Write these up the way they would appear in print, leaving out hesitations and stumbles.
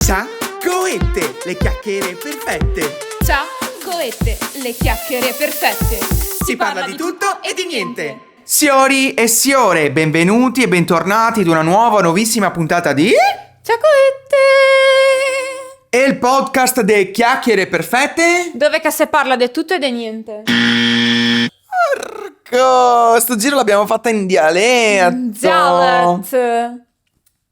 Ciaccoette, le chiacchiere perfette. Ciaccoette, le chiacchiere perfette. Si parla di tutto e di niente. Siori e siore, benvenuti e bentornati ad una nuovissima puntata di Ciaccoette, E il podcast de chiacchiere perfette. dove che si parla di tutto e di niente. Porco, sto giro l'abbiamo fatta in dialetto. Dialect.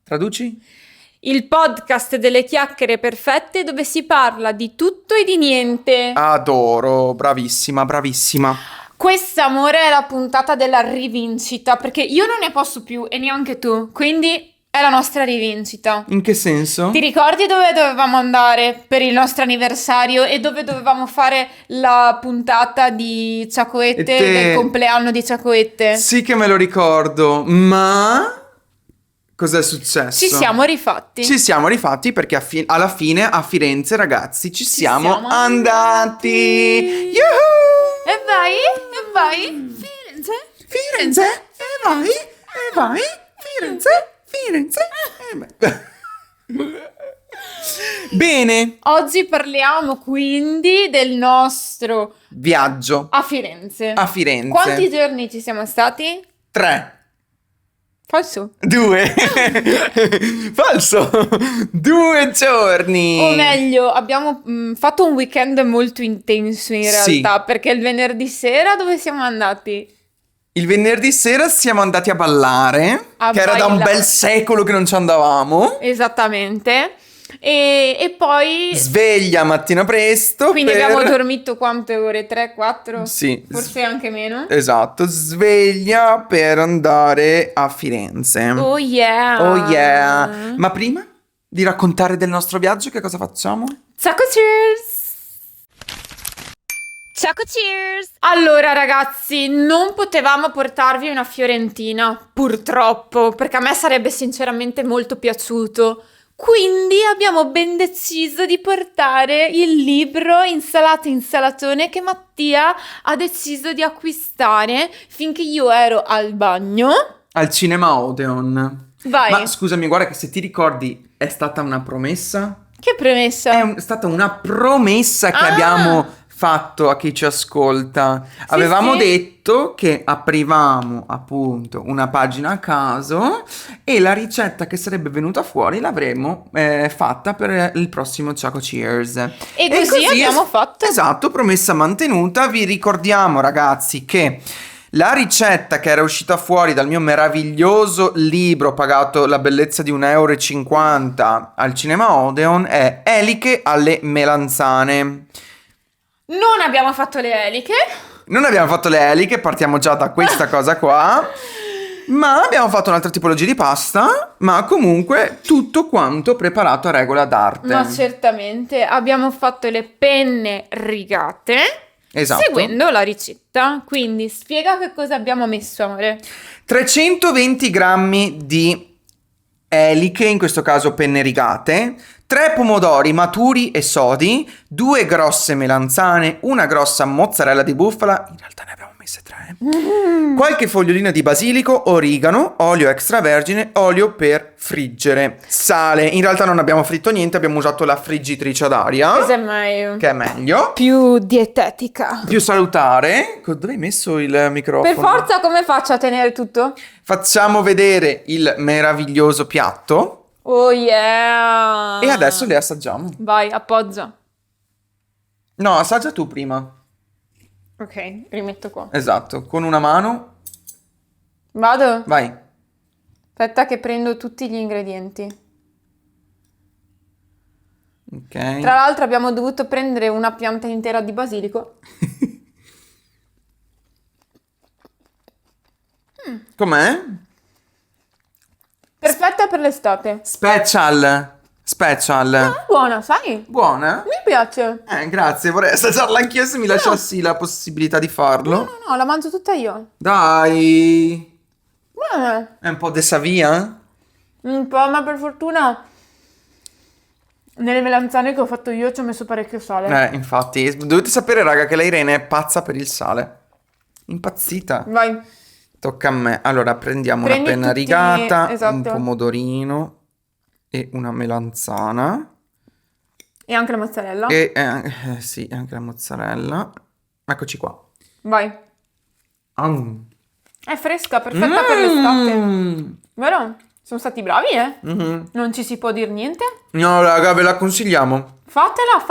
Traduci? Il podcast delle chiacchiere perfette dove si parla di tutto e di niente. Adoro, bravissima, bravissima. Questa, amore, è la puntata della rivincita, perché io non ne posso più e neanche tu, quindi è la nostra rivincita. In che senso? Ti ricordi dove dovevamo andare per il nostro anniversario e dove dovevamo fare la puntata di Ciaccoette, del compleanno di Ciaccoette? Sì che me lo ricordo, ma cos'è successo? Ci siamo rifatti. Ci siamo rifatti perché alla fine a Firenze, ragazzi, ci siamo andati. Yuhu! E vai, Firenze. Firenze, e vai, Firenze, e vai. Bene, Oggi parliamo quindi del nostro viaggio a Firenze. a Firenze. Quanti giorni ci siamo stati? 3, Falso. 2, falso, 2 giorni. O meglio, abbiamo fatto un weekend molto intenso in Sì. realtà, perché il venerdì sera dove siamo andati? Il venerdì sera siamo andati a ballare, A che era da un ballare. bel secolo che non ci andavamo. Esattamente. E poi... Sveglia mattina presto. Quindi per- abbiamo dormito quante ore? 3, 4? Sì. Forse anche meno. Esatto, sveglia per andare a Firenze. Oh yeah! Oh yeah. Ma prima di raccontare del nostro viaggio, che cosa facciamo? Ciao, cheers! Ciao, cheers! Allora ragazzi, non potevamo portarvi una fiorentina, purtroppo, perché a me sarebbe sinceramente molto piaciuto. Quindi abbiamo ben deciso di portare il libro Insalatone che Mattia ha deciso di acquistare finché io ero al bagno. Al cinema Odeon. Vai. Ma scusami, guarda che se ti ricordi è stata una promessa. Che premessa? È stata una promessa che Ah! abbiamo fatto a chi ci ascolta. Avevamo sì. detto che aprivamo appunto una pagina a caso e la ricetta che sarebbe venuta fuori l'avremmo fatta per il prossimo Ciaco Cheers. E così abbiamo fatto. Esatto, promessa mantenuta. Vi ricordiamo, ragazzi, che la ricetta che era uscita fuori dal mio meraviglioso libro pagato la bellezza di 1,50 € al cinema Odeon è eliche alle melanzane. Non abbiamo fatto le eliche. Non abbiamo fatto le eliche, partiamo già da questa cosa qua. Ma abbiamo fatto un'altra tipologia di pasta, ma comunque tutto quanto preparato a regola d'arte. Ma certamente abbiamo fatto le penne rigate. Esatto. Seguendo la ricetta. Quindi spiega che cosa abbiamo messo, amore. 320 grammi di eliche, in questo caso penne rigate, 3 pomodori maturi e sodi, 2 grosse melanzane, una grossa mozzarella di bufala, in realtà ne abbiamo messe 3, qualche fogliolina di basilico, origano, olio extravergine, olio per friggere, sale. In realtà non abbiamo fritto niente, abbiamo usato la friggitrice ad aria, Cosa è meglio? che è meglio, Più dietetica. più salutare. Dove hai messo il microfono? Per forza, come faccio a tenere tutto? Facciamo vedere il meraviglioso piatto. Oh yeah! E adesso le assaggiamo. Vai, appoggia. No, assaggia tu prima. Ok, rimetto qua. Esatto, con una mano. Vado? Vai. Aspetta che prendo tutti gli ingredienti. Ok. Tra l'altro abbiamo dovuto prendere una pianta intera di basilico. Com'è? Perfetta per l'estate. Special. Special. Buona, sai? Buona? Mi piace. Grazie, vorrei assaggiarla anch'io se mi lasciassi la possibilità di farlo. No, la mangio tutta io. Dai. Bene. È un po' de savia? Un po', ma per fortuna nelle melanzane che ho fatto io ci ho messo parecchio sale. Infatti. Dovete sapere, raga, che la Irene è pazza per il sale. Impazzita. Vai. Tocca a me. Allora, prendiamo Prendi una penna tutti- rigata, esatto. un pomodorino e una melanzana. E anche la mozzarella. E sì, anche la mozzarella. Eccoci qua. Vai. Mm. È fresca, perfetta per l'estate. Mm. Vero? Sono stati bravi, eh? Mhm. Non ci si può dire niente. No, raga, ve la consigliamo. Fatela.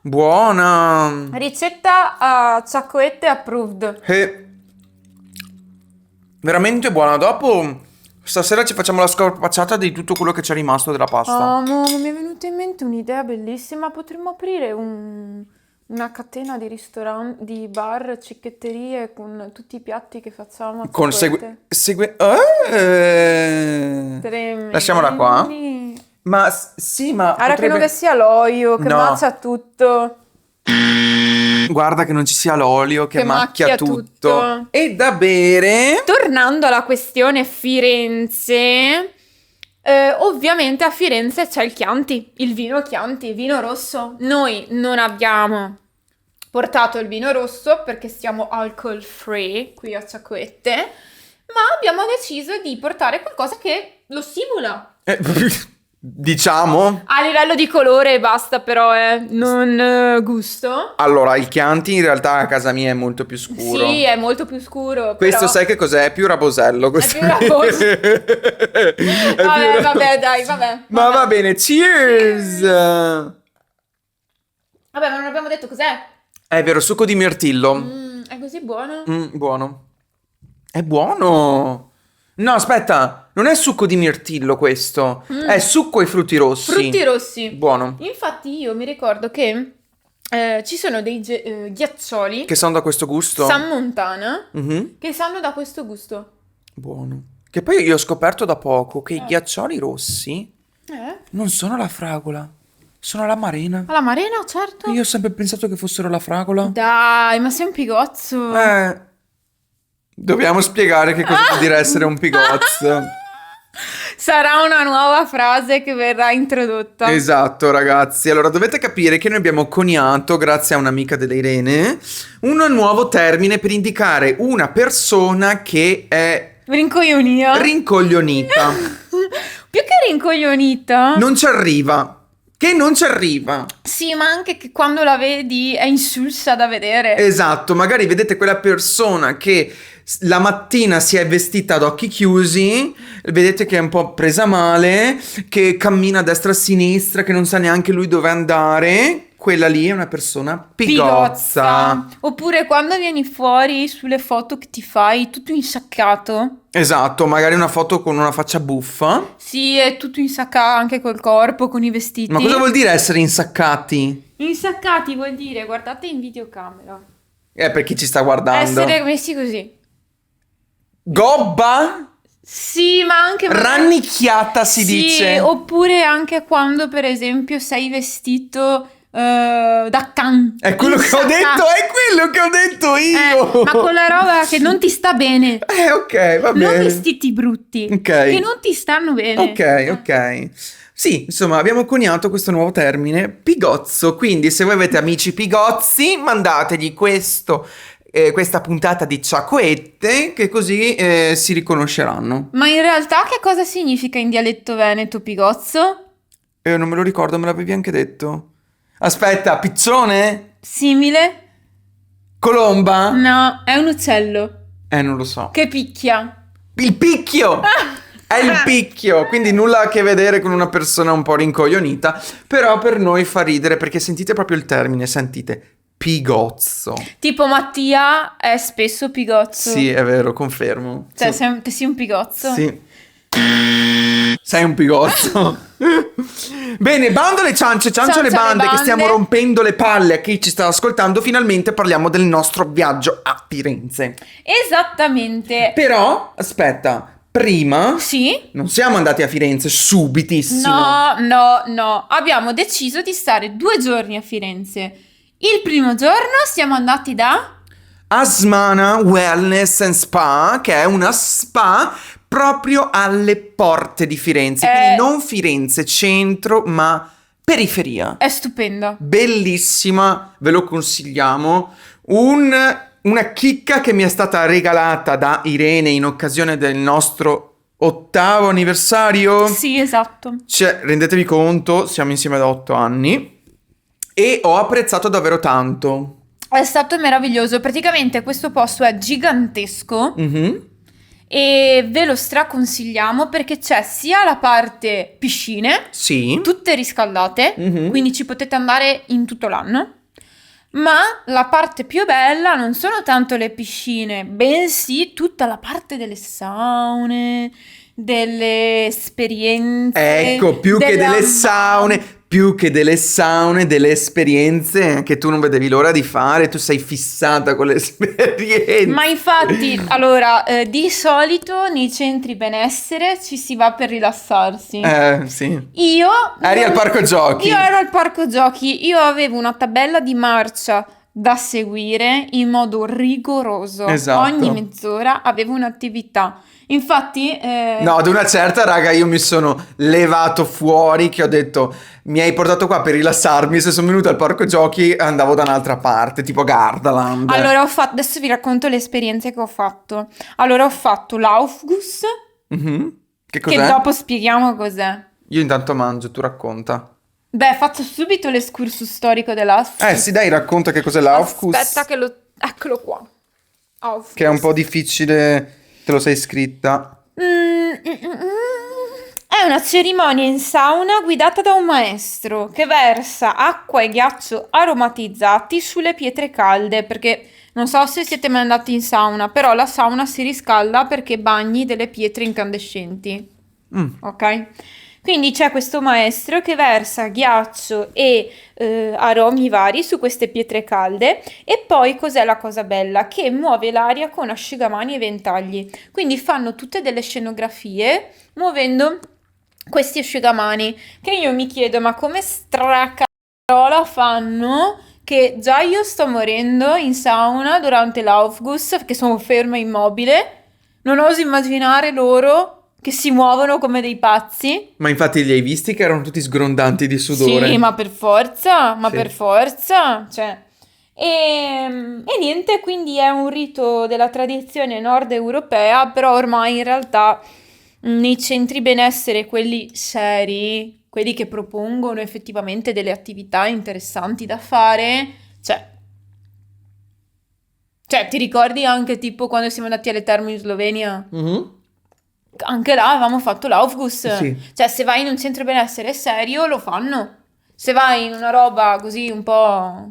Buona. Ricetta a ciaccoette approved. E veramente buona. Dopo stasera ci facciamo la scorpacciata di tutto quello che c'è rimasto della pasta. Amo, mi è venuta in mente un'idea bellissima. Potremmo aprire una catena di ristoranti, di bar, cicchetterie con tutti i piatti che facciamo a Con ciaccoette. Tremendi. Lasciamola qua. Ma sì, ma Guarda che non che sia l'olio, che No. maccia tutto. Guarda che non ci sia l'olio che Che macchia macchia tutto. tutto. E da bere. Tornando alla questione Firenze, ovviamente a Firenze c'è il Chianti, il vino rosso. Noi non abbiamo portato il vino rosso perché siamo alcohol free qui a Ciaccoette, ma abbiamo deciso di portare qualcosa che lo simula. Diciamo. A livello di colore e basta, però non gusto. Allora, il Chianti in realtà a casa mia è molto più scuro. Sì, è molto più scuro. Questo però... sai che cos'è? È più rabosello. Questo più rabosello. È più Vabbè, dai, vabbè. Ma va bene, cheers! Vabbè, ma non abbiamo detto cos'è. È vero, succo di mirtillo. È così buono. Buono. È buono. No, aspetta, non è succo di mirtillo questo. È succo ai frutti rossi. Frutti rossi. Buono. Infatti io mi ricordo che ci sono dei ghiaccioli Che sanno da questo gusto? San Montana Mhm. che sanno da questo gusto. Buono. Che poi io ho scoperto da poco che i ghiaccioli rossi non sono la fragola, sono la marena. Alla marena, certo. Io ho sempre pensato che fossero la fragola. Dai, ma sei un pigozzo. Dobbiamo spiegare che cosa vuol dire essere un pigozzo. Sarà una nuova frase che verrà introdotta. Esatto, ragazzi. Allora, dovete capire che noi abbiamo coniato, grazie a un'amica delle Irene, un nuovo termine per indicare una persona che è Rincoglionita. rincoglionita. Più che rincoglionita. Non ci arriva. Che non ci arriva. Sì, ma anche che quando la vedi è insulsa da vedere. Esatto, magari vedete quella persona che la mattina si è vestita ad occhi chiusi, vedete che è un po' presa male, che cammina a destra e a sinistra, che non sa neanche lui dove andare. Quella lì è una persona pigozza. Oppure quando vieni fuori sulle foto che ti fai tutto insaccato. Esatto, magari una foto con una faccia buffa. Sì, è tutto insaccato anche col corpo, con i vestiti. Ma cosa vuol dire essere insaccati? Insaccati vuol dire, guardate in videocamera. Per chi ci sta guardando. Essere messi così. Gobba? Sì, ma anche... Rannicchiata si dice. Oppure anche quando, per esempio, sei vestito da can. È quello che ho detto, è quello che ho detto io. Ma con la roba che non ti sta bene. Ok, va bene. Non vestiti brutti. Ok. Che non ti stanno bene. Ok. Sì, insomma, abbiamo coniato questo nuovo termine, pigozzo. Quindi, se voi avete amici pigozzi, mandategli questa puntata di Ciaccoette, che così si riconosceranno. Ma in realtà che cosa significa in dialetto veneto pigozzo? Non me lo ricordo, me l'avevi anche detto. Aspetta, piccione? Simile? Colomba? No, è un uccello Non lo so. che picchia. Il picchio! È il picchio, quindi nulla a che vedere con una persona un po' rincoglionita, però per noi fa ridere perché sentite proprio il termine, sentite, pigozzo. Tipo Mattia è spesso pigozzo. Sì, è vero, confermo. Cioè, Sì. che sei un pigozzo. Sì. Sei un pigozzo. Bene, bando alle ciance, ciance alle bande, che stiamo rompendo le palle a chi ci sta ascoltando. Finalmente parliamo del nostro viaggio a Firenze. Esattamente. Però, aspetta, prima Sì? non siamo andati a Firenze subitissimo. No. Abbiamo deciso di stare 2 giorni a Firenze. Il primo giorno siamo andati da... Asmana Wellness and Spa, che è una spa proprio alle porte di Firenze, quindi non Firenze centro, ma periferia. È stupenda. Bellissima, ve lo consigliamo. Una chicca che mi è stata regalata da Irene in occasione del nostro 8º anniversario. Sì, esatto. Cioè, rendetevi conto, siamo insieme da 8 anni. e ho apprezzato davvero tanto. È stato meraviglioso. Praticamente questo posto è gigantesco Mhm. e ve lo straconsigliamo perché c'è sia la parte piscine, Sì. tutte riscaldate, Mhm. quindi ci potete andare in tutto l'anno. Ma la parte più bella non sono tanto le piscine, bensì tutta la parte delle saune, delle esperienze, Ecco, più che delle saune, delle esperienze che tu non vedevi l'ora di fare, tu sei fissata con le esperienze. Ma infatti, allora, di solito nei centri benessere ci si va per rilassarsi. Sì. Io Eri al parco giochi. Io ero al parco giochi, io avevo una tabella di marcia da seguire in modo rigoroso. Esatto. Ogni mezz'ora avevo un'attività. Infatti, No, ad una certa, raga, io mi sono levato fuori che ho detto, mi hai portato qua per rilassarmi, se sono venuto al parco giochi andavo da un'altra parte, tipo Gardaland. allora adesso vi racconto le esperienze che ho fatto. Allora ho fatto l'Aufguss, Mhm. Che che cos'è? dopo spieghiamo cos'è. Io intanto mangio, tu racconta. Beh, faccio subito l'escursus storico dell'Aufguss. Sì, dai, racconta che cos'è l'Aufguss. Aspetta che lo... Eccolo qua. Aufguss. Che è un po' difficile, te lo sei scritta. È una cerimonia in sauna guidata da un maestro che versa acqua e ghiaccio aromatizzati sulle pietre calde, perché non so se siete mai andati in sauna, però la sauna si riscalda perché bagni delle pietre incandescenti. Ok? Quindi c'è questo maestro che versa ghiaccio e aromi vari su queste pietre calde e poi cos'è la cosa bella? Che muove l'aria con asciugamani e ventagli. Quindi fanno tutte delle scenografie muovendo questi asciugamani che io mi chiedo ma come stracarola fanno che già io sto morendo in sauna durante l'Aufguss perché sono ferma immobile, non oso immaginare loro che si muovono come dei pazzi. Ma infatti li hai visti che erano tutti sgrondanti di sudore? Sì, ma per forza, Sì. cioè. E niente, quindi è un rito della tradizione nord europea, però ormai in realtà nei centri benessere, quelli seri, quelli che propongono effettivamente delle attività interessanti da fare, cioè, ti ricordi anche tipo quando siamo andati alle terme in Slovenia? Mhm. Anche là avevamo fatto l'Aufguss. Sì. Cioè, se vai in un centro benessere serio, lo fanno. Se vai in una roba così un po'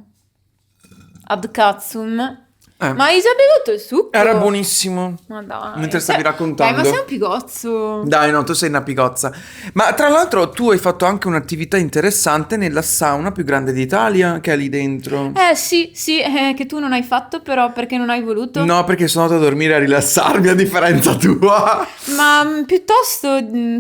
ad cazzum. Ma hai già bevuto il succo? Era buonissimo. Ma dai. Mentre stavi raccontando. Dai, ma sei un pigozzo. Dai, no, tu sei una pigozza. Ma tra l'altro tu hai fatto anche un'attività interessante nella sauna più grande d'Italia che è lì dentro. Sì, che tu non hai fatto però perché non hai voluto. No, perché sono andato a dormire a rilassarmi a differenza tua. Ma piuttosto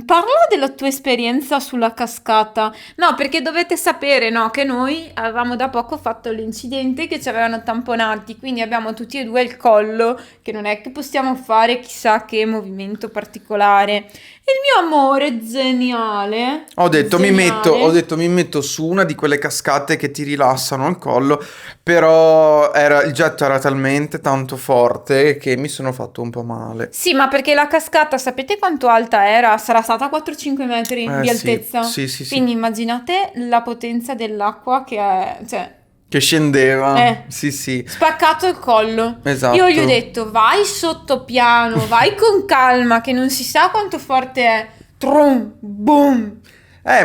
parla della tua esperienza sulla cascata. No, perché dovete sapere, no, che noi avevamo da poco fatto l'incidente che ci avevano tamponati, quindi abbiamo tutti e due il collo, che non è che possiamo fare chissà che movimento particolare. Il mio amore geniale. Ho detto geniale. mi metto su una di quelle cascate che ti rilassano al collo, però il getto era talmente tanto forte che mi sono fatto un po' male. Sì, ma perché la cascata, sapete quanto alta era? Sarà stata 4-5 metri di Sì, altezza. sì. Quindi immaginate la potenza dell'acqua che è, cioè, Che scendeva. Eh. Sì. spaccato il collo. Esatto. Io gli ho detto, vai sotto piano, vai con calma, che non si sa quanto forte è. Trum, boom.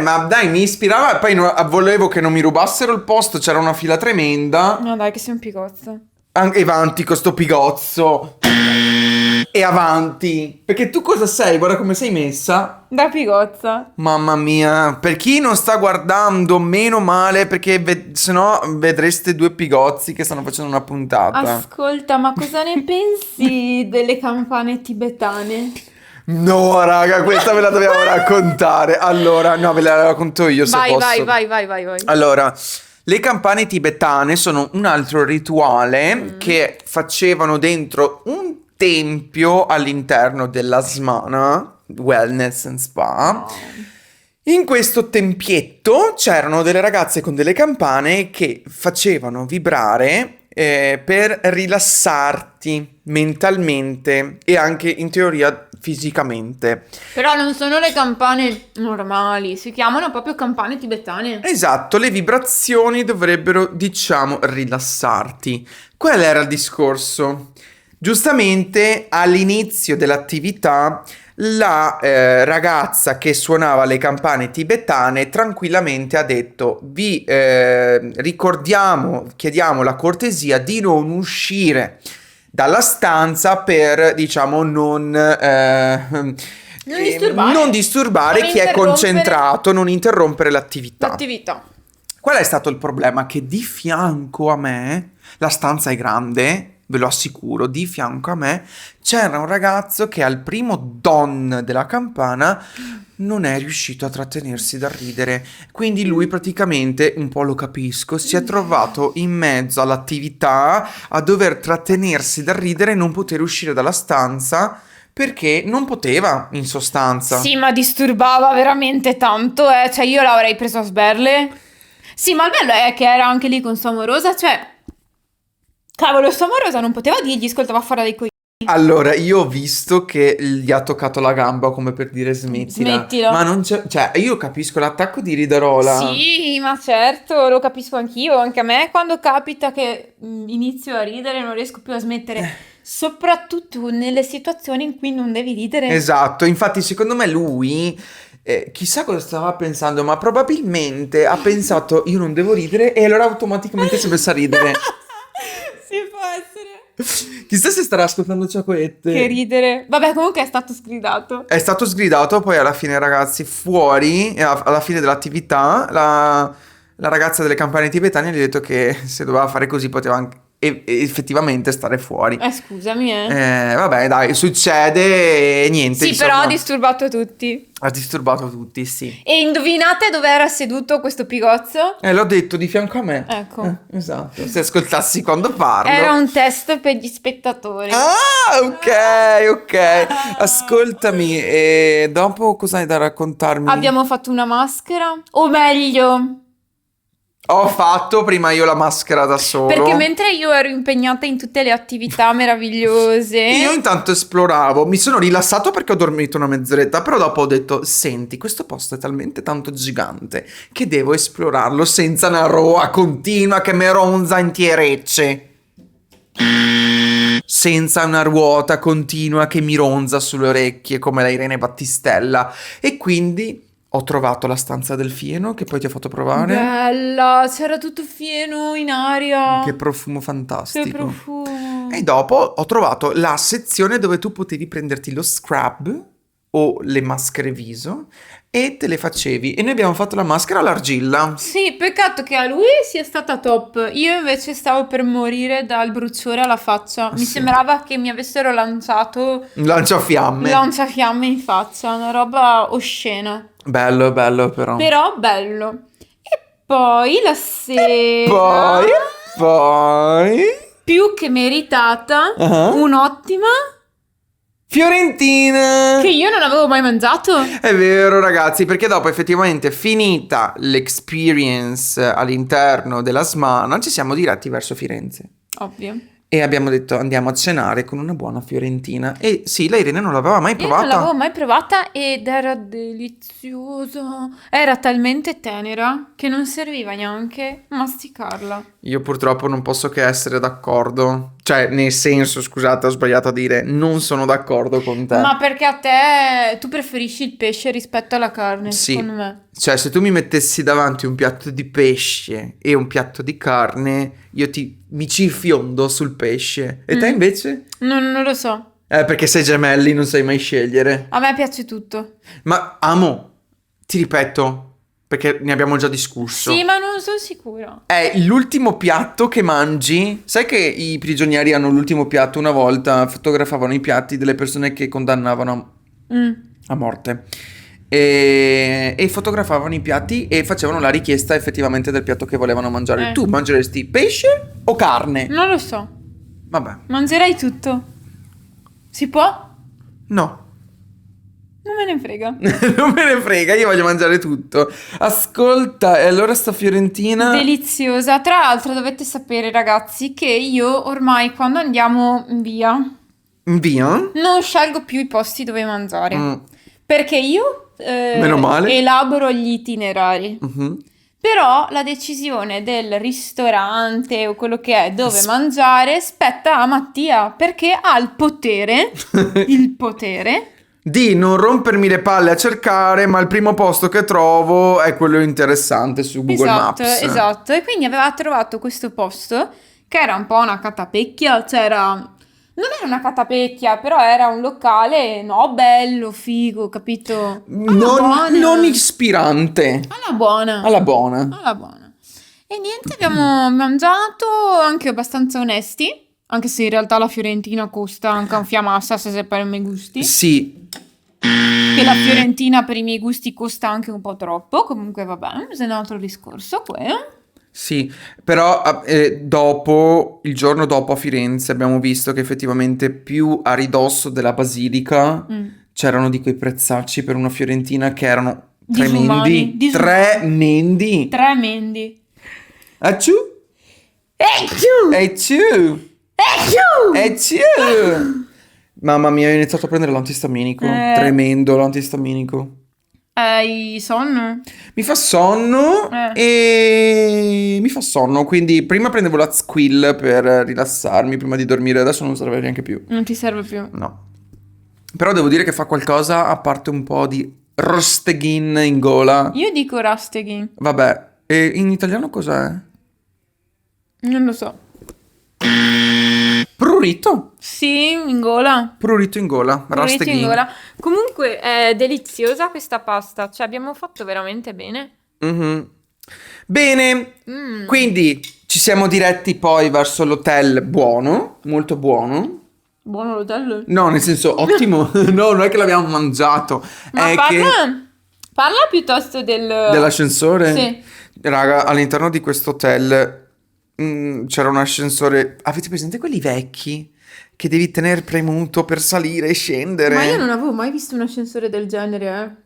Ma dai, mi ispirava, poi volevo che non mi rubassero il posto, c'era una fila tremenda. No, dai, che sei un pigozzo. Anche avanti con sto pigozzo. E avanti. Perché tu cosa sei? Guarda come sei messa. Da pigozza. Mamma mia. Per chi non sta guardando, meno male, perché sennò vedreste due pigozzi che stanno facendo una puntata. Ascolta, ma cosa ne pensi delle campane tibetane? No, raga, questa ve la dobbiamo raccontare. Allora, no, ve la racconto io se posso. Vai. Allora, le campane tibetane sono un altro rituale che facevano dentro un tempio all'interno della Smana Wellness and Spa. In questo tempietto c'erano delle ragazze con delle campane che facevano vibrare per rilassarti mentalmente e anche in teoria fisicamente. Però non sono le campane normali, si chiamano proprio campane tibetane. Esatto, le vibrazioni dovrebbero, diciamo, rilassarti. Qual era il discorso? Giustamente all'inizio dell'attività la ragazza che suonava le campane tibetane tranquillamente ha detto: vi ricordiamo, chiediamo la cortesia di non uscire dalla stanza per, diciamo, non disturbare Non chi è interrompere concentrato, non interrompere l'attività. l'attività. Qual è stato il problema? Che di fianco a me, la stanza è grande, ve lo assicuro, di fianco a me c'era un ragazzo che al primo don della campana non è riuscito a trattenersi dal ridere. Quindi lui praticamente, un po' lo capisco, si è trovato in mezzo all'attività a dover trattenersi dal ridere e non poter uscire dalla stanza perché non poteva, in sostanza. Sì, ma disturbava veramente tanto, Cioè, io l'avrei preso a sberle. Sì, ma il bello è che era anche lì con sua amorosa, cioè... Cavolo, sua amorosa non poteva dirgli, ascolta, va a fare dei coglioni. Allora, io ho visto che gli ha toccato la gamba come per dire Smettila. ma non c'è... Cioè, io capisco l'attacco di ridarola. Sì, ma certo, lo capisco anch'io, anche a me quando capita che inizio a ridere non riesco più a smettere, soprattutto nelle situazioni in cui non devi ridere. Esatto, infatti secondo me lui... chissà cosa stava pensando, ma probabilmente ha pensato io non devo ridere e allora automaticamente si è messa a ridere. Sì, può essere. Chissà se starà ascoltando Ciacoette. Che ridere. Vabbè, comunque è stato sgridato. È stato sgridato, poi alla fine ragazzi fuori, alla fine dell'attività, la ragazza delle campane tibetane gli ha detto che se doveva fare così poteva anche effettivamente stare fuori. Scusami, Vabbè, dai, succede e niente. Sì, insomma, però ha disturbato tutti. ha disturbato tutti, sì. E indovinate dove era seduto questo pigozzo? L'ho detto di fianco a me. Ecco. Esatto, se ascoltassi quando parlo. Era un test per gli spettatori. Ah, ok. Ascoltami, e dopo cosa hai da raccontarmi? Abbiamo fatto una maschera, o meglio, Ho fatto prima io la maschera da solo. perché mentre io ero impegnata in tutte le attività meravigliose, Io intanto esploravo, mi sono rilassato perché ho dormito una mezz'oretta, però dopo ho detto, senti, questo posto è talmente tanto gigante che devo esplorarlo senza una roa continua che mi ronza in tierecce. Senza una ruota continua che mi ronza sulle orecchie come la Irene Battistella. E quindi ho trovato la stanza del fieno che poi ti ho fatto provare. bella, c'era tutto fieno in aria. Che profumo fantastico. Che profumo. E dopo ho trovato la sezione dove tu potevi prenderti lo scrub o le maschere viso e te le facevi. E noi abbiamo fatto la maschera all'argilla. Sì, peccato che a lui sia stata top. Io invece stavo per morire dal bruciore alla faccia. Mi sì. sembrava che mi avessero lanciato Lanciafiamme. lanciafiamme in faccia, una roba oscena. Bello però. Però bello. E poi la sera, Poi... più che meritata, Ah. un'ottima Fiorentina! che io non avevo mai mangiato. È vero ragazzi, perché dopo effettivamente finita l'experience all'interno della Smana ci siamo diretti verso Firenze Ovvio. e abbiamo detto andiamo a cenare con una buona fiorentina. E sì, la Irene non l'aveva mai Io provata. non l'avevo mai provata ed era deliziosa. Era talmente tenera che non serviva neanche masticarla. Io purtroppo non posso che essere d'accordo. Cioè, nel senso, scusate, ho sbagliato a dire, non sono d'accordo con te. Ma perché a te tu preferisci il pesce rispetto alla carne, Sì. secondo me. Cioè, se tu mi mettessi davanti un piatto di pesce e un piatto di carne, mi ci fiondo sul pesce. E te invece? Non lo so. Perché sei gemelli, non sai mai scegliere. A me piace tutto. Ma amo, ti ripeto, perché ne abbiamo già discusso. Sì, ma non sono sicura. È l'ultimo piatto che mangi. Sai che i prigionieri hanno l'ultimo piatto? Una volta fotografavano i piatti delle persone che condannavano a morte. E fotografavano i piatti e facevano la richiesta effettivamente del piatto che volevano mangiare. Tu mangeresti pesce o carne? Non lo so. Vabbè, Mangerei tutto. Si può? no. Non me ne frega. Non me ne frega, io voglio mangiare tutto. Ascolta, e allora sta fiorentina? Deliziosa. Tra l'altro dovete sapere, ragazzi, che io ormai quando andiamo via Via. Non scelgo più i posti dove mangiare. Mm. Perché io Meno male. elaboro gli itinerari. Mhm. Però la decisione del ristorante o quello che è dove mangiare spetta a Mattia perché ha il potere Di non rompermi le palle a cercare, ma il primo posto che trovo è quello interessante su Google Maps. Esatto. E quindi aveva trovato questo posto che era un po' una catapecchia, non era una catapecchia, però era un locale, no, bello, figo, capito? Non ispirante. Alla buona. Alla buona. Alla buona. E niente, abbiamo mangiato anche abbastanza onesti, anche se in realtà la fiorentina costa anche un fiamassa se per i miei gusti. Sì. Che la fiorentina per i miei gusti costa anche un po' troppo, comunque vabbè, è un altro discorso quello. Sì, però il giorno dopo a Firenze abbiamo visto che effettivamente più a ridosso della Basilica c'erano di quei prezzacci per una fiorentina che erano tremendi. Disumani. Tremendi. Tremendi. Acciù? Acciù! Acciù! Mamma mia, ho iniziato a prendere l'antistaminico. Tremendo l'antistaminico. Hai sonno? Mi fa sonno quindi prima prendevo la Squill per rilassarmi prima di dormire, adesso non serve neanche più. Non ti serve più. No. Però devo dire che fa qualcosa a parte un po' di rosteghin in gola. Io dico rasteghin. Vabbè, e in italiano cos'è? Non lo so. Prurito. Sì, in gola. Prurito in gola, Prurito in rosteghin. gola. Comunque è deliziosa questa pasta, cioè abbiamo fatto veramente bene. Mhm. Bene, quindi ci siamo diretti poi verso l'hotel buono, molto buono. Buono l'hotel. No, nel senso ottimo. No, non è che l'abbiamo mangiato. Ma è che parla piuttosto dell'ascensore. Sì. Raga, all'interno di questo hotel c'era un ascensore. Avete presente quelli vecchi? Che devi tenere premuto per salire e scendere? Ma io non avevo mai visto un ascensore del genere,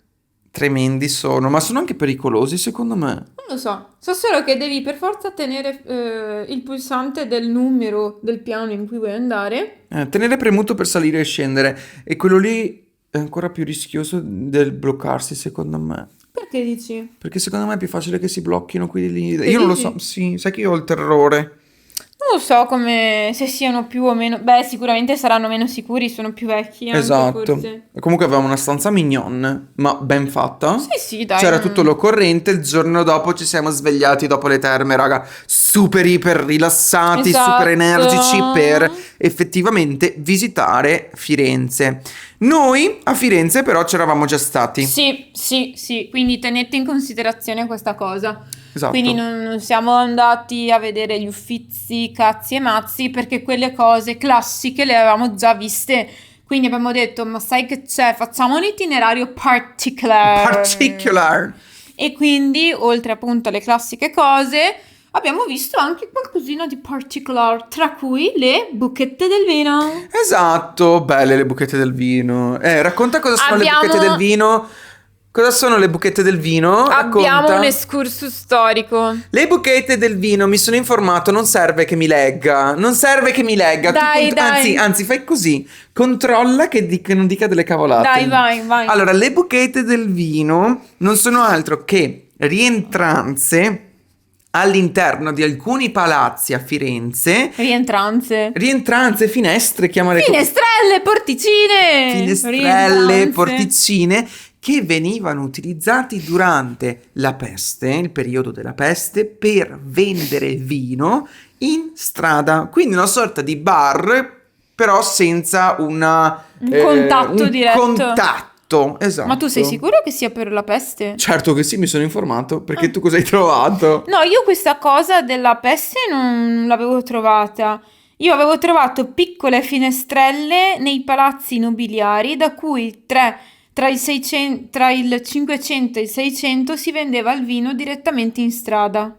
Tremendi sono, ma sono anche pericolosi secondo me. Non lo so. So solo che devi per forza tenere il pulsante del numero del piano in cui vuoi andare. Tenere premuto per salire e scendere. E quello lì è ancora più rischioso del bloccarsi secondo me. Perché dici? Perché secondo me è più facile che si blocchino quelli lì. Che Io non lo dici? so, sì, sai che io ho il terrore. Non lo so come se siano più o meno. Beh, sicuramente saranno meno sicuri, sono più vecchi anche, Esatto. forse. E comunque avevamo una stanza mignon, ma ben fatta. Sì, dai. C'era tutto l'occorrente. Il giorno dopo ci siamo svegliati dopo le terme, raga, super iper rilassati, Esatto. super energici per effettivamente visitare Firenze. Noi a Firenze però c'eravamo già stati. Sì, quindi tenete in considerazione questa cosa. Esatto. Quindi non siamo andati a vedere gli Uffizi, cazzi e mazzi, perché quelle cose classiche le avevamo già viste. Quindi abbiamo detto, ma sai che c'è? Facciamo un itinerario particular. E quindi, oltre appunto alle classiche cose, abbiamo visto anche qualcosina di particular, tra cui le buchette del vino. Esatto, belle le buchette del vino. Racconta cosa sono Abbiamo- le buchette del vino. Cosa sono le buchette del vino? Abbiamo Racconta. un excursus storico. Le buchette del vino, mi sono informato, non serve che mi legga. Non serve che mi legga. Dai, dai. Anzi, fai così. Controlla che non dica delle cavolate. Dai, vai. Allora, le buchette del vino non sono altro che rientranze all'interno di alcuni palazzi a Firenze. Rientranze, finestre, chiamare Finestrelle, porticine. finestrelle, Rientranze. porticine che venivano utilizzati durante la peste, il periodo della peste, per vendere vino in strada. Quindi una sorta di bar, però senza un contatto diretto. Contatto, esatto. Ma tu sei sicuro che sia per la peste? Certo che sì, mi sono informato. Perché tu cosa hai trovato? No, io questa cosa della peste non l'avevo trovata. Io avevo trovato piccole finestrelle nei palazzi nobiliari, da cui tra il 500 e il 600 si vendeva il vino direttamente in strada.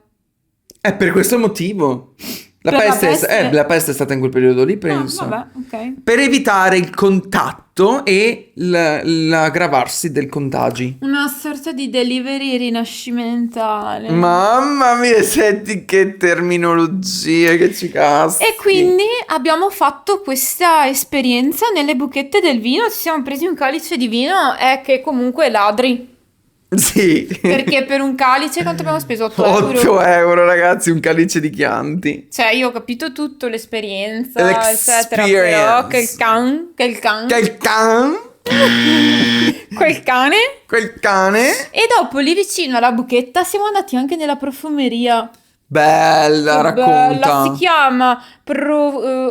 È per questo motivo. La Per la peste peste? la peste è stata in quel periodo lì, penso. Ah, vabbè, ok. Per evitare il contatto impatto e l'aggravarsi del contagi. Una sorta di delivery rinascimentale. Mamma mia, senti che terminologie che ci caschi. E quindi abbiamo fatto questa esperienza nelle buchette del vino, ci siamo presi un calice di vino che comunque ladri. Sì. Perché per un calice quanto abbiamo speso? 8 euro? 8 euro, ragazzi, un calice di Chianti. Cioè, io ho capito tutto, l'esperienza, eccetera, L'experience. però quel can. Quel cane. E dopo lì vicino alla buchetta siamo andati anche nella profumeria. Bella, Che bella, si racconta. chiama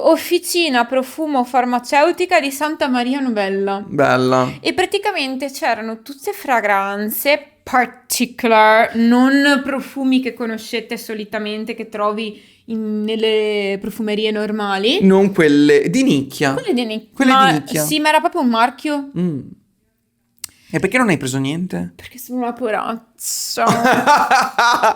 Officina Profumo Farmaceutica di Santa Maria Novella. Bella. E praticamente c'erano tutte fragranze particular, non profumi che conoscete solitamente, che trovi nelle profumerie normali. Non quelle di nicchia. Quelle di nicchia. Quelle di nicchia. Sì, ma era proprio un marchio. E perché non hai preso niente? Perché sono una porazza.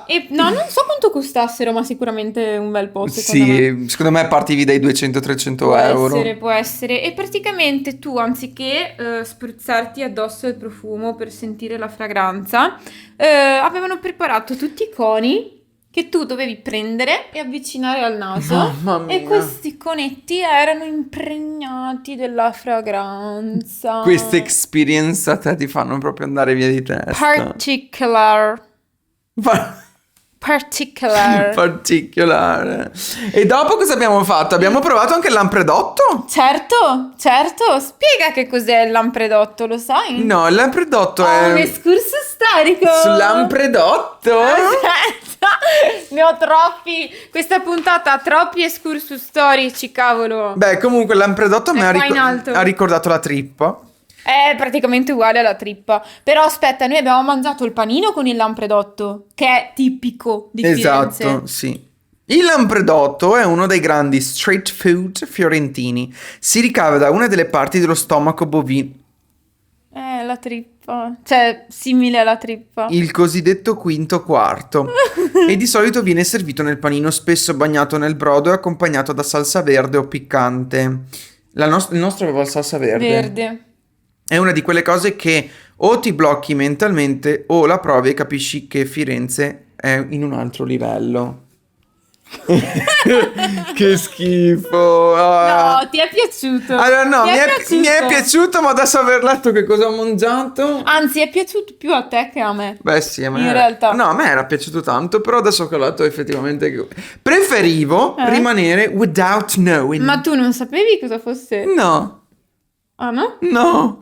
E no, non so quanto costassero, ma sicuramente un bel po', secondo me. Sì, secondo me partivi dai 200-300 euro. Può essere. E praticamente tu, anziché spruzzarti addosso il profumo per sentire la fragranza, avevano preparato tutti i coni che tu dovevi prendere e avvicinare al naso. Mamma mia. E questi conetti erano impregnati della fragranza. Queste experience a te ti fanno proprio andare via di testa. Particular. Particolare. E dopo cosa abbiamo fatto? Abbiamo provato anche il lampredotto? Certo. Spiega che cos'è il lampredotto, lo sai? No, il lampredotto Un è... escurso storico. Sul lampredotto? Aspetta, ne ho troppi. Questa puntata ha troppi excursus storici, cavolo. Beh, comunque il lampredotto mi È ha, qua in alto. ha ricordato la trippa. È praticamente uguale alla trippa. Però aspetta, noi abbiamo mangiato il panino con il lampredotto, che è tipico di Firenze. Esatto, sì. Il lampredotto è uno dei grandi street food fiorentini. Si ricava da una delle parti dello stomaco bovino, La trippa. Cioè, simile alla trippa. il cosiddetto quinto quarto, e di solito viene servito nel panino, spesso bagnato nel brodo e accompagnato da salsa verde o piccante. Il nostro aveva la salsa verde. È una di quelle cose che o ti blocchi mentalmente o la provi e capisci che Firenze è in un altro livello. Che schifo. No, ti è piaciuto? Allora no, Ti mi è piaciuto, ma adesso aver letto che cosa ho mangiato... Anzi, è piaciuto più a te che a me. Beh sì, a me In realtà. No, a me era piaciuto tanto, però adesso che ho letto effettivamente... Preferivo rimanere without knowing. Ma tu non sapevi cosa fosse? No, Ah, no? no.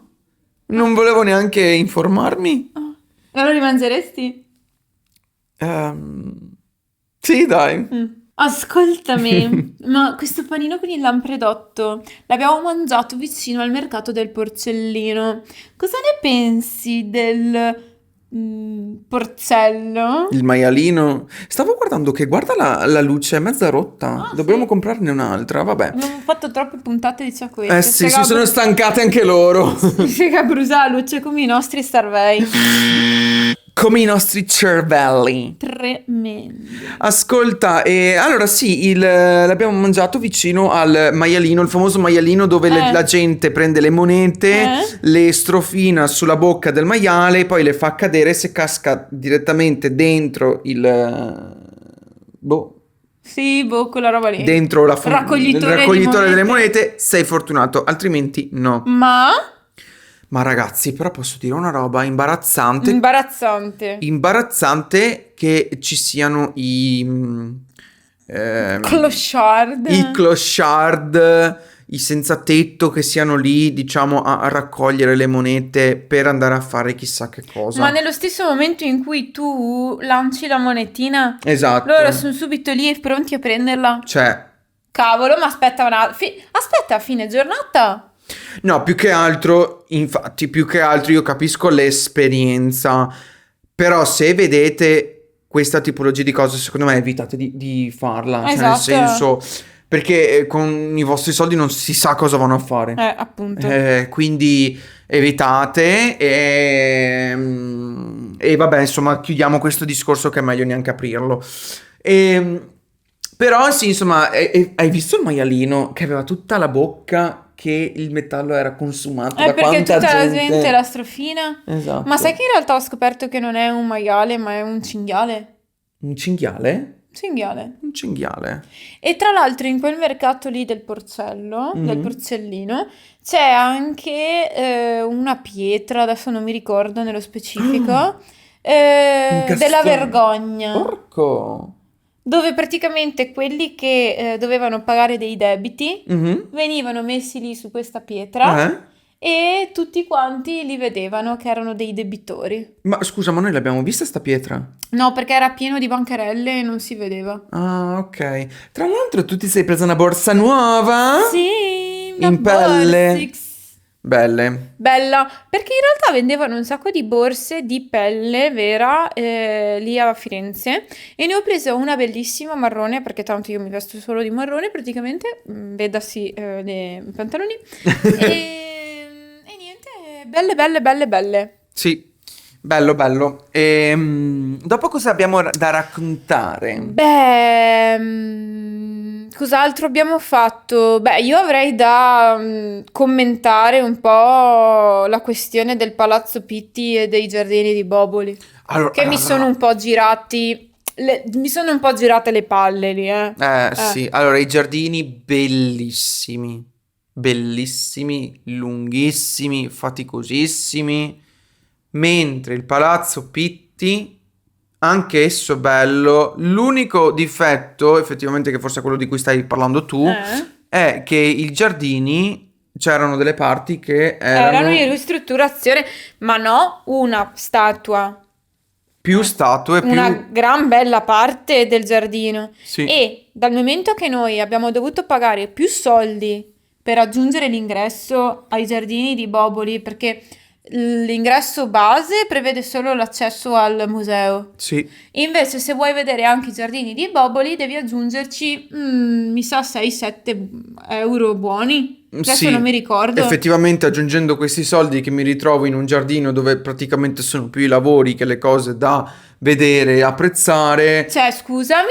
Non volevo neanche informarmi. Allora li mangeresti? Sì, dai. Ascoltami, ma questo panino con il lampredotto l'abbiamo mangiato vicino al mercato del Porcellino. Cosa ne pensi del porcello? Il maialino. Stavo guardando che guarda la luce, è mezza rotta. Ah, Dobbiamo sì? comprarne un'altra, vabbè. Abbiamo fatto troppe puntate di ciò questo. Eh sì, si sono stancate anche loro. Spiega brucia la luce come i nostri cervelli. Come i nostri cervelli. Tremendo. Ascolta, allora sì, l'abbiamo mangiato vicino al maialino, il famoso maialino dove la gente prende le monete, le strofina sulla bocca del maiale, poi le fa cadere, se casca direttamente dentro il... Sì, quella roba lì. dentro il Raccoglitore raccoglitore di delle monete, sei fortunato, altrimenti no. Ma ragazzi, però posso dire una roba imbarazzante. Imbarazzante che ci siano i clochard, i senza tetto che siano lì, diciamo, a raccogliere le monete per andare a fare chissà che cosa. Ma nello stesso momento in cui tu lanci la monetina, Esatto. loro sono subito lì e pronti a prenderla. Cioè, Cavolo, ma aspetta aspetta a fine giornata. no, più che altro io capisco l'esperienza, però se vedete questa tipologia di cose, secondo me evitate di farla, cioè nel senso, perché con i vostri soldi non si sa cosa vanno a fare. Appunto. Quindi evitate e vabbè, insomma, chiudiamo questo discorso che è meglio neanche aprirlo. Però sì, insomma, hai visto il maialino che aveva tutta la bocca che il metallo era consumato È da perché quanta tutta la gente. gente era strafina. Esatto. Ma sai che in realtà ho scoperto che non è un maiale, ma è un cinghiale? Un cinghiale? Cinghiale. Un cinghiale. E tra l'altro in quel mercato lì del porcello, del Mhm. porcellino, c'è anche una pietra, adesso non mi ricordo nello specifico, Un della castoro. vergogna, Porco. dove praticamente quelli che dovevano pagare dei debiti Mhm. venivano messi lì su questa pietra Eh? e tutti quanti li vedevano che erano dei debitori. Ma scusa, ma noi l'abbiamo vista sta pietra? No, perché era pieno di bancarelle e non si vedeva. Ah, ok. Tra l'altro tu ti sei presa una borsa nuova? Sì, una In pelle. Borsix. Belle. Bella, perché in realtà vendevano un sacco di borse di pelle vera lì a Firenze e ne ho presa una bellissima marrone perché tanto io mi vesto solo di marrone praticamente, vedasi i pantaloni e niente, belle belle belle belle. Sì, bello, bello. Dopo cosa abbiamo da raccontare? Beh, cos'altro abbiamo fatto? Beh, io avrei da commentare un po' la questione del Palazzo Pitti e dei giardini di Boboli, Allora, che mi sono un po' mi sono un po' girate le palle lì, eh. sì, allora i giardini bellissimi, bellissimi, lunghissimi, faticosissimi, mentre il Palazzo Pitti, anche esso bello, l'unico difetto, effettivamente che forse è quello di cui stai parlando tu, è che i giardini c'erano delle parti che Erano in ristrutturazione, ma no una statua. più statue, più... Una gran bella parte del giardino. Sì. E dal momento che noi abbiamo dovuto pagare più soldi per aggiungere l'ingresso ai giardini di Boboli, perché l'ingresso base prevede solo l'accesso al museo. Sì. Invece, se vuoi vedere anche i giardini di Boboli, devi aggiungerci, mi sa, 6-7 euro buoni. Adesso Sì, non mi ricordo. effettivamente aggiungendo questi soldi che mi ritrovo in un giardino dove praticamente sono più i lavori che le cose da vedere e apprezzare. Cioè, scusami,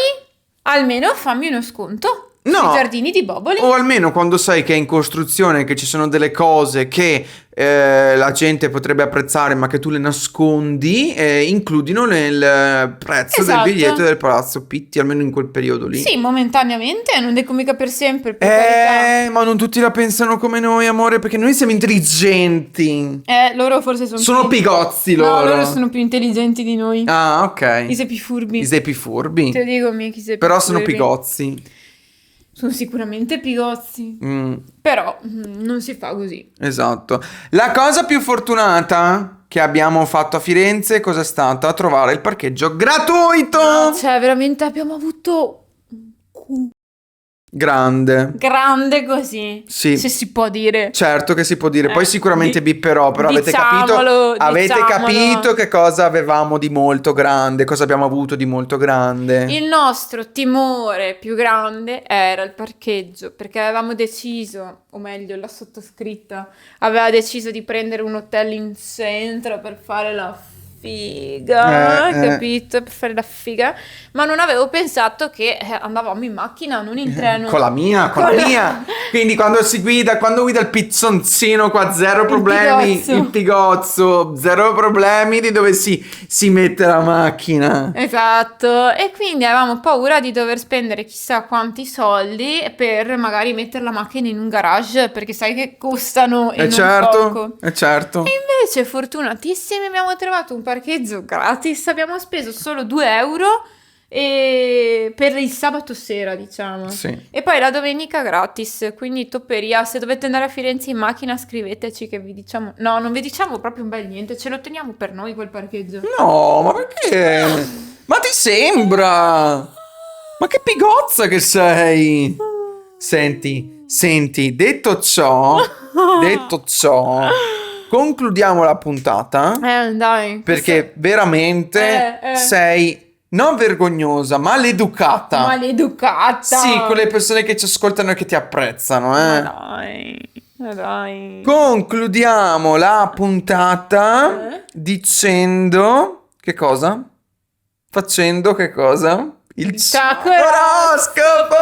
almeno fammi uno sconto No. sui giardini di Boboli. O almeno quando sai che è in costruzione, che ci sono delle cose che la gente potrebbe apprezzare ma che tu le nascondi, includino nel prezzo Esatto. del biglietto del Palazzo Pitti, almeno in quel periodo lì. Sì, momentaneamente, non dico mica per sempre, per carità. Ma non tutti la pensano come noi, amore, perché noi siamo intelligenti. Loro forse Sono pigozzi No, loro. loro sono più intelligenti di noi. Ah, ok. I sepi furbi. I sepi furbi. Te lo dico, miei chi sepi Però sono furbi. pigozzi. Sono sicuramente pigozzi. Mm, Però non si fa così. esatto. La cosa più fortunata che abbiamo fatto a Firenze cos'è stata? Trovare il parcheggio gratuito. Cioè, veramente abbiamo avuto Grande. grande così. Sì. Se si può dire. Certo che si può dire, poi sicuramente di- bipperò, però diciamolo, avete diciamolo. capito che cosa avevamo di molto grande, cosa abbiamo avuto di molto grande. Il nostro timore più grande era il parcheggio, perché avevamo deciso, o meglio, la sottoscritta aveva deciso di prendere un hotel in centro per fare la figa, capito? Per fare la figa, ma non avevo pensato che andavamo in macchina, non in treno. Con la mia. Quindi quando guida il pizzonzino qua, zero problemi, pigozzo. il pigozzo, zero problemi di dove si mette la macchina. Esatto, e quindi avevamo paura di dover spendere chissà quanti soldi per magari mettere la macchina in un garage, perché sai che costano e non poco. Certo. E invece, fortunatissimi, abbiamo trovato un parcheggio gratis, abbiamo speso solo 2 euro per il sabato sera, diciamo. Sì. E poi la domenica gratis, quindi topperia. Se dovete andare a Firenze in macchina, scriveteci che vi diciamo... No, non vi diciamo proprio un bel niente, ce lo teniamo per noi quel parcheggio. No, ma perché? Ma ti sembra? Ma che pigozza che sei! Senti, detto ciò, concludiamo la puntata Dai. perché veramente sei non vergognosa, maleducata. Maleducata. Sì, quelle persone che ci ascoltano e che ti apprezzano, Ma dai. Concludiamo la puntata dicendo che cosa? Facendo che cosa? Il Sacro oroscopo!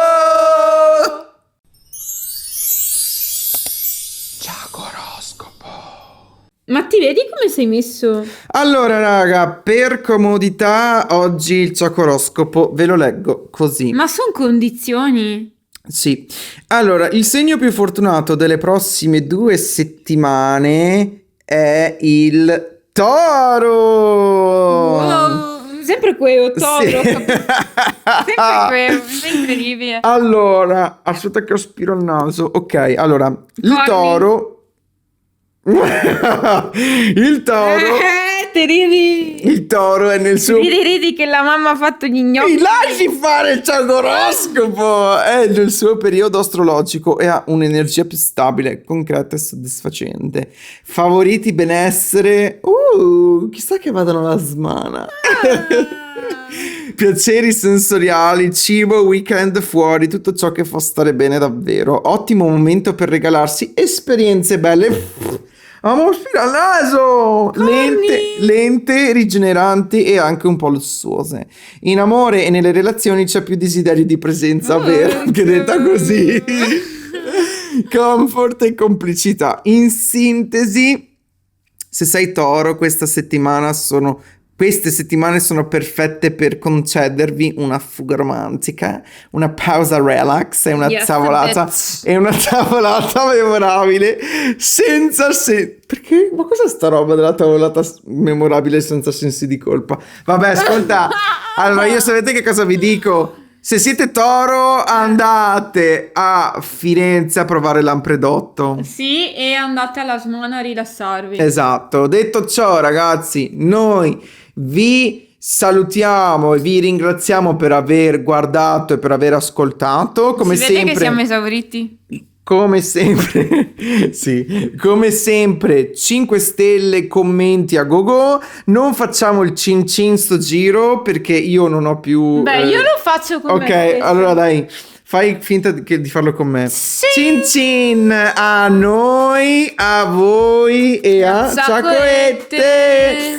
Ma ti vedi come sei messo? Allora, raga, per comodità, oggi il Ciacoroscopo ve lo leggo così. Ma sono condizioni. Sì. Allora, il segno più fortunato delle prossime 2 settimane è il Toro. Sempre quello, Toro. Sì. Sempre quello, è incredibile. Allora, aspetta che aspiro al naso. Ok, allora, il Corni. Toro. Il Toro. Ti ridi. Il Toro è nel suo. Ridi che la mamma ha fatto gli gnocchi. Mi lasci fare il Ciacoroscopo! È nel suo periodo astrologico e ha un'energia più stabile, concreta e soddisfacente. Favoriti benessere. Chissà che vadano alla smana. Piaceri sensoriali, cibo, weekend fuori, tutto ciò che fa stare bene davvero. Ottimo momento per regalarsi esperienze belle. Amo spira al naso! Lente, rigeneranti e anche un po' lussuose. In amore e nelle relazioni c'è più desiderio di presenza, vero? Che detta così. Comfort e complicità. In sintesi, se sei Toro, queste settimane sono perfette per concedervi una fuga romantica, una pausa relax e una Yes, tavolata bitch. memorabile senza perché? Ma cos'è sta roba della tavolata memorabile senza sensi di colpa? Vabbè, ascolta. Allora, io sapete che cosa vi dico? Se siete Toro, andate a Firenze a provare Lampredotto. Sì, e andate alla smana a rilassarvi. Esatto. Detto ciò, ragazzi, noi vi salutiamo e vi ringraziamo per aver guardato e per aver ascoltato. Come si vede sempre, che siamo esauriti. come sempre, sì, come sempre, 5 stelle, commenti a gogo. Non facciamo il cin cin sto giro perché io non ho più. Beh, io lo faccio con me Ok, stessa. allora dai, fai finta di farlo con me. Sì. Cin cin a noi, a voi e a Ciacoette. Ciacoette.